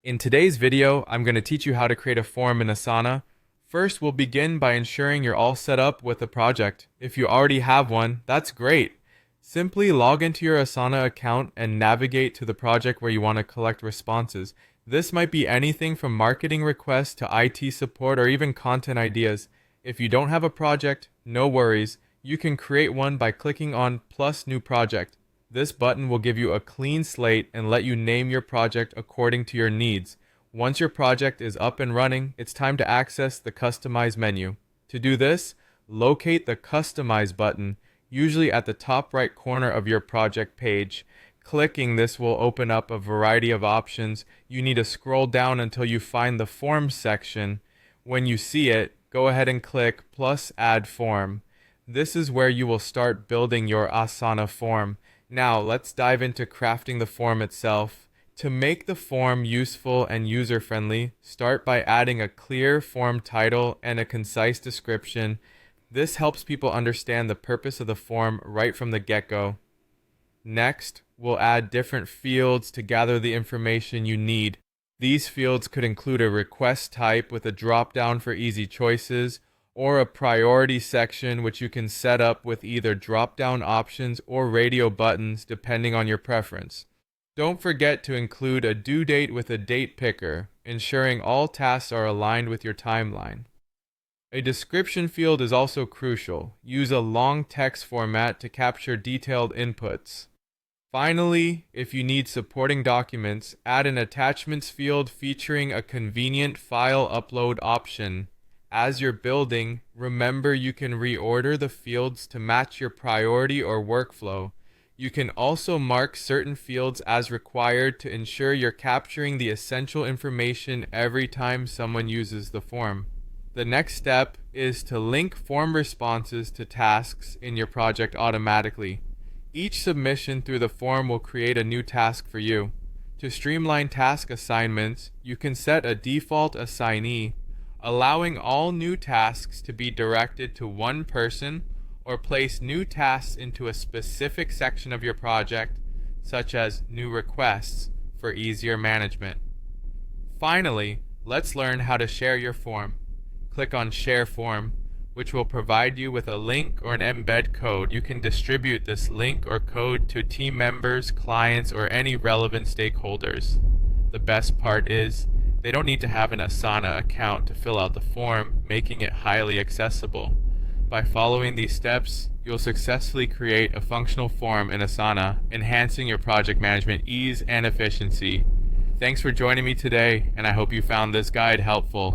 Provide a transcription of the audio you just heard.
In today's video, I'm going to teach you how to create a form in Asana. First, we'll begin by ensuring you're all set up with a project. If you already have one, that's great. Simply log into your Asana account and navigate to the project where you want to collect responses. This might be anything from marketing requests to IT support or even content ideas. If you don't have a project, no worries. You can create one by clicking on plus new project. This button will give you a clean slate and let you name your project according to your needs. Once your project is up and running, it's time to access the Customize menu. To do this, locate the Customize button, usually at the top right corner of your project page. Clicking this will open up a variety of options. You need to scroll down until you find the Forms section. When you see it, go ahead and click plus Add Form. This is where you will start building your Asana form. Now, let's dive into crafting the form itself. To make the form useful and user-friendly, start by adding a clear form title and a concise description. This helps people understand the purpose of the form right from the get-go. Next, we'll add different fields to gather the information you need. These fields could include a request type with a drop-down for easy choices, or a priority section which you can set up with either drop-down options or radio buttons depending on your preference. Don't forget to include a due date with a date picker, ensuring all tasks are aligned with your timeline. A description field is also crucial. Use a long text format to capture detailed inputs. Finally, if you need supporting documents, add an attachments field featuring a convenient file upload option. As you're building, remember you can reorder the fields to match your priority or workflow. You can also mark certain fields as required to ensure you're capturing the essential information every time someone uses the form. The next step is to link form responses to tasks in your project automatically. Each submission through the form will create a new task for you. To streamline task assignments, you can set a default assignee, allowing all new tasks to be directed to one person, or place new tasks into a specific section of your project, such as new requests, for easier management. Finally, let's learn how to share your form. Click on Share Form, which will provide you with a link or an embed code. You can distribute this link or code to team members, clients, or any relevant stakeholders. The best part is, they don't need to have an Asana account to fill out the form, making it highly accessible. By following these steps, you'll successfully create a functional form in Asana, enhancing your project management ease and efficiency. Thanks for joining me today, and I hope you found this guide helpful.